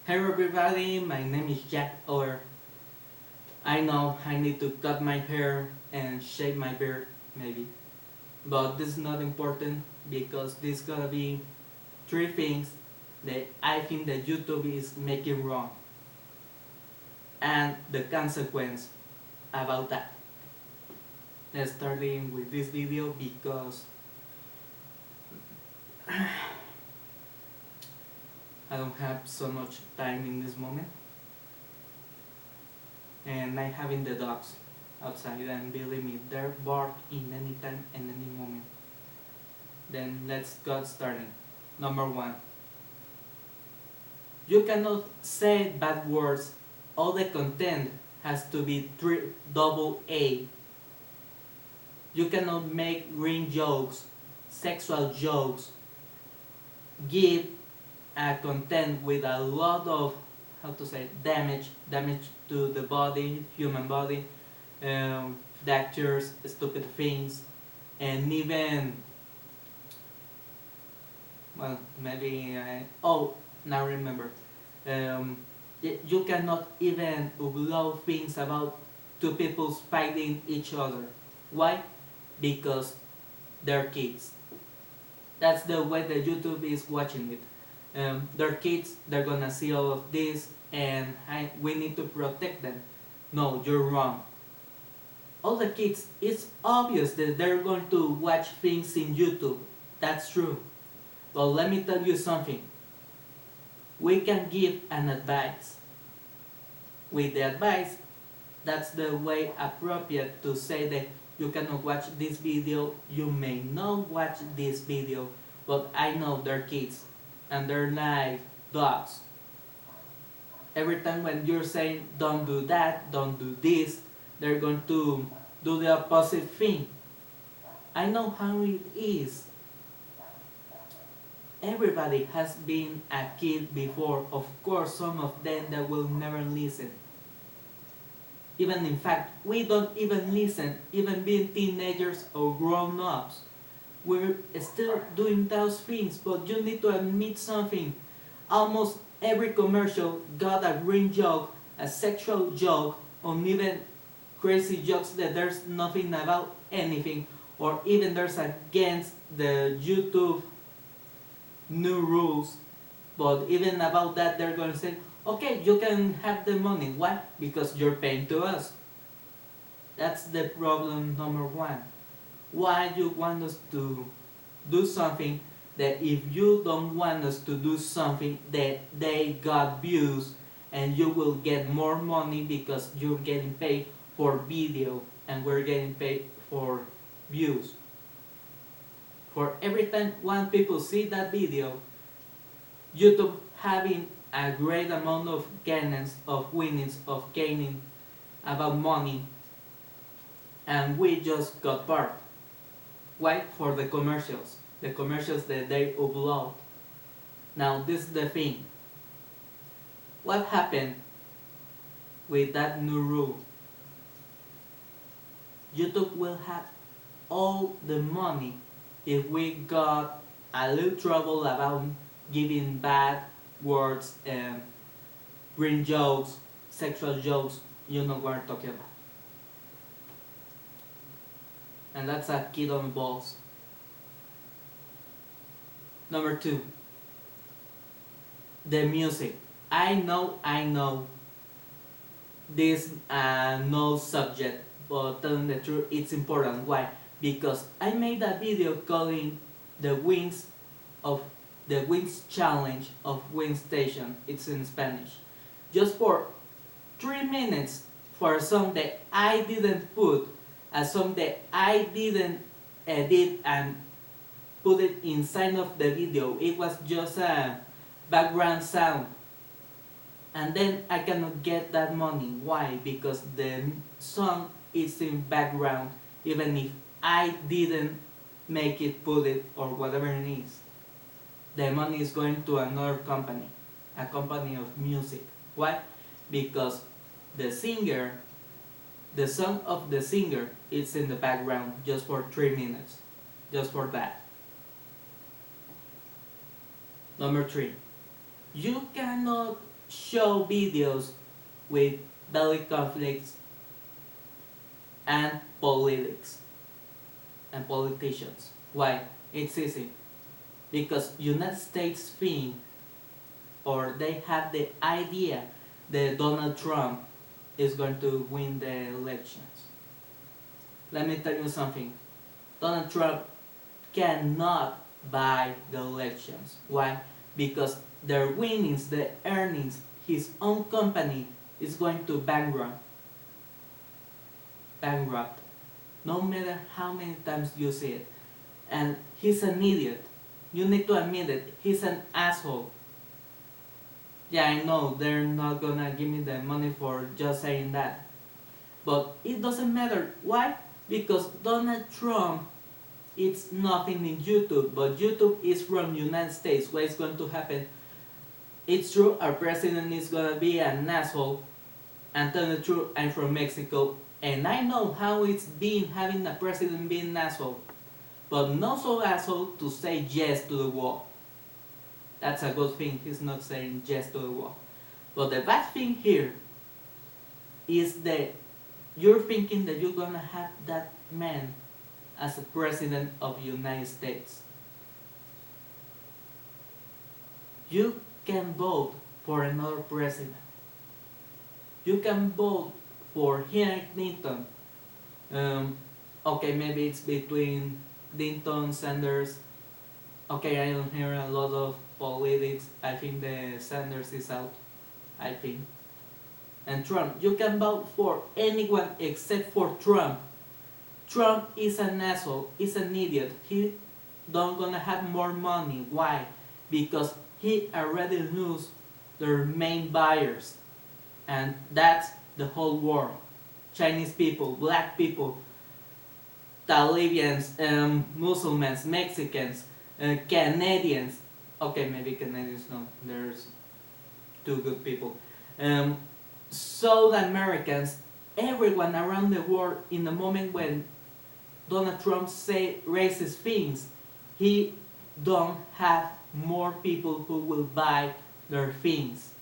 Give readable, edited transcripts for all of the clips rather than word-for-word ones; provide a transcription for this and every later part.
Hello everybody, my name is Jackoer. I know I need to cut my hair and shave my beard, maybe. But this is not important because this is gonna be three things that I think that YouTube is making wrong and the consequence about that. Let's start in with this video because I don't have so much time in this moment and I'm having the dogs outside and believe me, they're bark in any time and any moment. Then let's get started. Number one, you cannot say bad words. All the content has to be double A. You cannot make green jokes, sexual jokes, give a content with a lot of damage to the body, human body, fractures, stupid things, and even maybe now remember, um, you cannot even upload things about two people fighting each other. Why? Because they're kids. That's the way that YouTube is watching it. They're kids, they're gonna see all of this, and we need to protect them. No, you're wrong. All the kids, it's obvious that they're going to watch things in YouTube. That's true. But let me tell you something. We can give an advice. With the advice, that's the way appropriate to say that you cannot watch this video, you may not watch this video, but I know they're kids and they're like dogs. Every time when you're saying don't do that, don't do this, they're going to do the opposite thing. I know how it is. Everybody has been a kid before. Of course, some of them that will never listen. Even in fact, we don't even listen, even being teenagers or grown-ups. We're still doing those things, but you need to admit something. Almost every commercial got a green joke, a sexual joke, or even crazy jokes that there's nothing about anything, or even there's against the YouTube new rules. But even about that, they're going to say, okay, you can have the money. Why? Because you're paying to us. That's the problem number one. Why you want us to do something that if you don't want us to do something that they got views and you will get more money because you're getting paid for video and we're getting paid for views. For every time one people see that video, YouTube having a great amount of gains, of winnings, of gaining about money, and we just got part. Why? For the commercials that they upload. Now this is the thing. What happened with that new rule? YouTube will have all the money if we got a little trouble about giving bad words and green jokes, sexual jokes, you know what I'm talking about. And that's a kid on the balls. Number two, the music. I know this no subject, but telling the truth, it's important. Why? Because I made a video calling the Wings of the Wings Challenge of Wing Station. It's in Spanish. Just for 3 minutes for a song that I didn't put, a song that I didn't edit and put it inside of the video. It was just a background sound. And then I cannot get that money. Why? Because the song is in background, even if I didn't make it, put it, or whatever it is. The money is going to another company, a company of music. Why? Because the singer, the song of the singer is in the background just for 3 minutes. Just for that. Number three, you cannot show videos with belly conflicts and politics and politicians. Why? It's easy. Because United States think, or they have the idea that Donald Trump is going to win the elections. Let me tell you something. Donald Trump cannot buy the elections. Why? Because their winnings, the earnings, his own company is going to bankrupt. Bankrupt. No matter how many times you see it. And he's an idiot. You need to admit it. He's an asshole. Yeah, I know they're not gonna give me the money for just saying that. But it doesn't matter. Why? Because Donald Trump, it's nothing in YouTube, but YouTube is from United States. What is going to happen? It's true, our president is gonna be an asshole. And tell the truth, I'm from Mexico, and I know how it's been having a president being an asshole. But not so asshole to say yes to the wall. That's a good thing, he's not saying yes to the wall. But the bad thing here is that you're thinking that you're gonna have that man as a president of the United States. You can vote for another president. You can vote for Hillary Clinton. Okay, maybe it's between Clinton, Sanders. Okay, I don't hear a lot of politics. I think the Sanders is out. I think. And Trump. You can vote for anyone except for Trump. Trump is an asshole. He's an idiot. He don't gonna have more money. Why? Because he already lose their main buyers. And that's the whole world. Chinese people, black people, Talibians, Muslims, Mexicans, Canadians. Okay, maybe Canadians no. There's two good people. South Americans, everyone around the world. In the moment when Donald Trump say racist things, he don't have more people who will buy their things.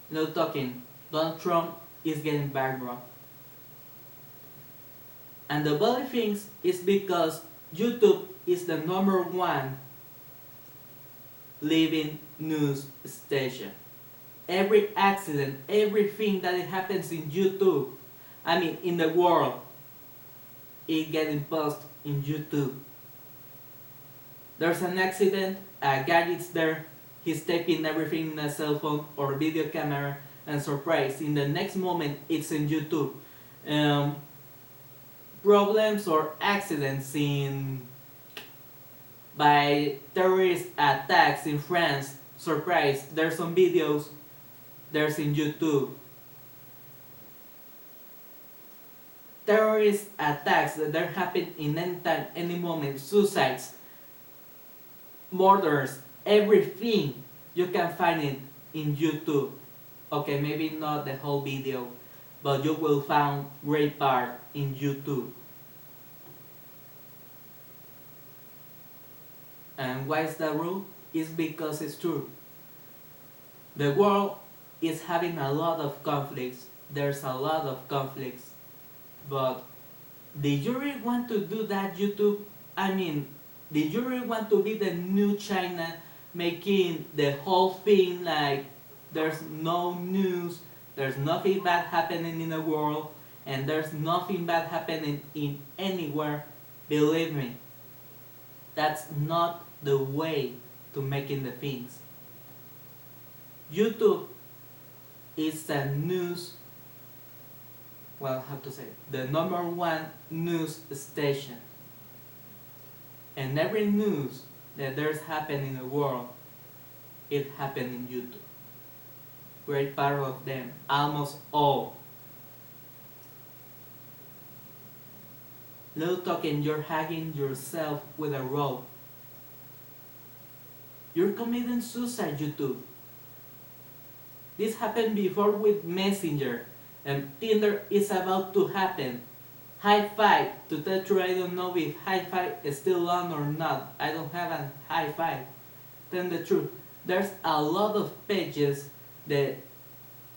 No talking. Donald Trump is getting bankrupt. And the bad things is because YouTube is the #1 living news station. Every accident, everything that happens in YouTube, I mean in the world, it getting posted in YouTube. There's an accident, a guy is there, he's taping everything in a cell phone or video camera, and surprise, in the next moment it's in YouTube. Problems or accidents by terrorist attacks in France, surprise, there's some videos, there's in YouTube. Terrorist attacks that there happen in any time, any moment, suicides, murders, everything you can find it in YouTube. Okay, maybe not the whole video, but you will find great part in YouTube. And why is that rule? It's because it's true. The world is having a lot of conflicts. There's a lot of conflicts. But did you really want to do that, YouTube? I mean, did you really want to be the new China, making the whole thing like there's no news, there's nothing bad happening in the world, and there's nothing bad happening in anywhere? Believe me, that's not the way to making the things. YouTube is a news, well, how to say it, the #1 news station. And every news that there's happening in the world, it happened in YouTube. Great part of them, almost all. Little talking, you're hanging yourself with a rope. You're committing suicide, YouTube. This happened before with Messenger, and Tinder is about to happen. High five, to tell you truth, I don't know if high five is still on or not. I don't have a high five. Tell the truth. There's a lot of pages that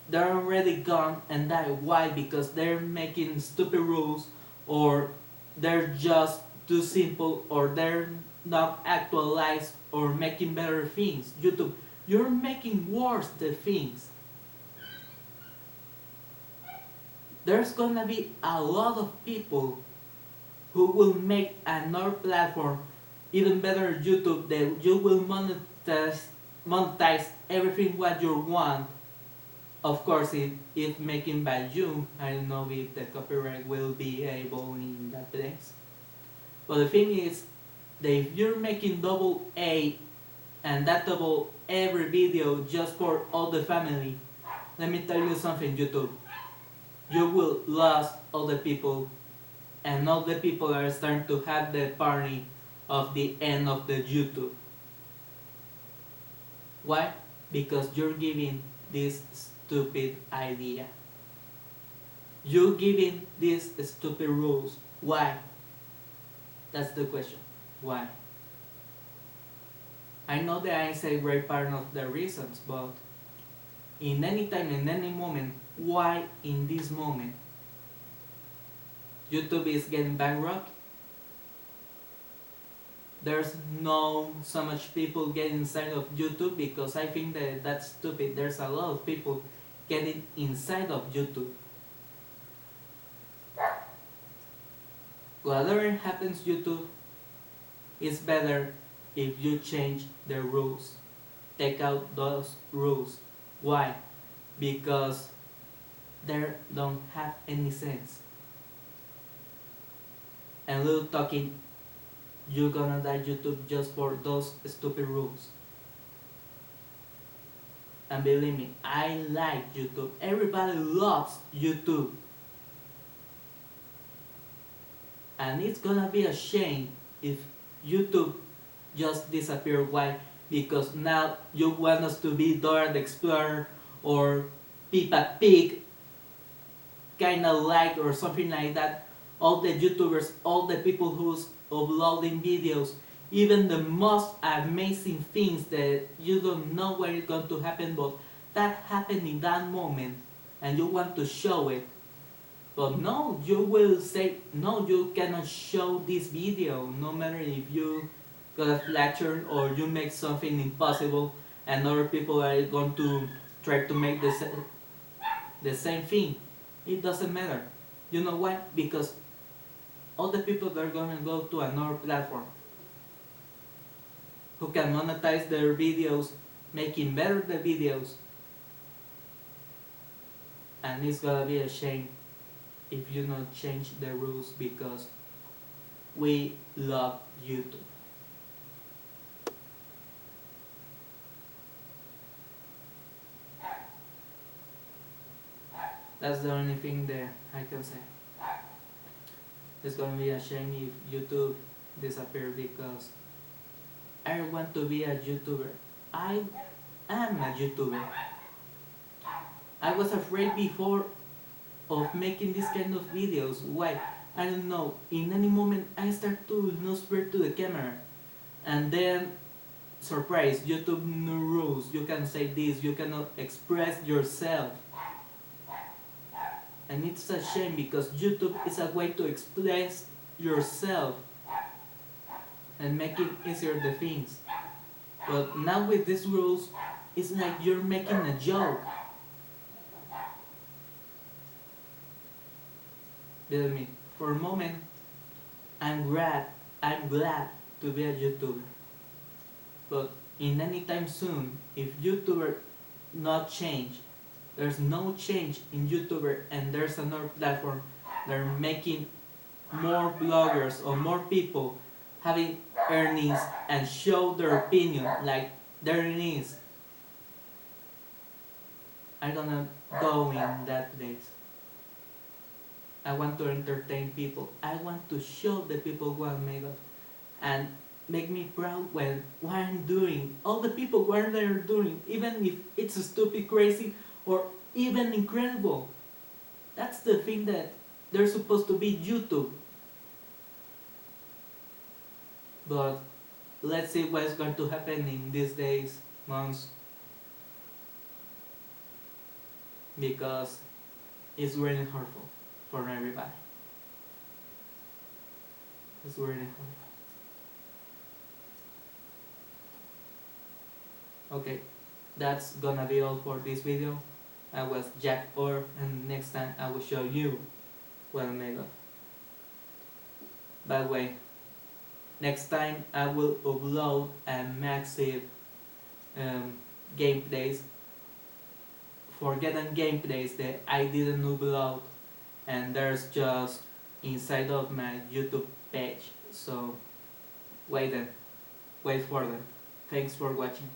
they're already gone and die. Why? Because they're making stupid rules, or they're just too simple, or they're not actualized or making better things. YouTube, you're making worse the things. There's gonna be a lot of people who will make another platform even better YouTube that you will monetize everything what you want. Of course, if making by you, I don't know if the copyright will be able in that place. But the thing is that if you're making double A and that double every video just for all the family, let me tell you something, YouTube. You will lose all the people, and all the people are starting to have the party of the end of the YouTube. Why? Because you're giving this stupid idea. You're giving these stupid rules. Why? That's the question. Why? I know that I say great part of the reasons, but in any time, in any moment, why in this moment YouTube is getting bankrupt? There's no so much people getting inside of YouTube, because I think that that's stupid. There's a lot of people getting inside of YouTube. Whatever happens, YouTube, is better if you change the rules. Take out those rules. Why? Because they don't have any sense. And little talking, you're gonna die YouTube just for those stupid rules. And believe me, I like YouTube. Everybody loves YouTube. And it's gonna be a shame if YouTube just disappear. Why? Because now you want us to be Dora the Explorer or Peppa Pig, kinda like, or something like that. All the YouTubers, all the people who's uploading videos, even the most amazing things that you don't know where it's going to happen, but that happened in that moment and you want to show it. But no, you will say, no, you cannot show this video, no matter if you got a lecture or you make something impossible and other people are going to try to make the same thing. It doesn't matter. You know why? Because all the people that are going to go to another platform who can monetize their videos, making better the videos, and it's gonna be a shame if you not change the rules, because we love YouTube. That's the only thing that I can say. It's gonna be a shame if YouTube disappear, because I want to be a YouTuber. I am a YouTuber. I was afraid before of making this kind of videos. Why? I don't know. In any moment I start to not swear to the camera, and then surprise, YouTube new rules. You can say this, you cannot express yourself. And it's a shame, because YouTube is a way to express yourself and make it easier the things. But now with these rules, it's like you're making a joke. Believe me, for a moment, I'm glad to be a YouTuber. But in any time soon, if YouTuber not change, there's no change in YouTuber, and there's another platform that are making more bloggers or more people having earnings and show their opinion like their earnings, I'm gonna go in that place. I want to entertain people. I want to show the people what I'm made of, and make me proud when what I'm doing. All the people what they're doing, even if it's stupid, crazy, or even incredible. That's the thing that they're supposed to be YouTube. But let's see what's going to happen in these days months, because it's really hurtful for everybody. It's really hurtful. Okay, that's gonna be all for this video. I was jackoer, and next time I will show you what I'm made of. By the way, next time I will upload a massive gameplays, forgotten gameplays that I didn't upload, and there's just inside of my YouTube page. So wait for them. Thanks for watching.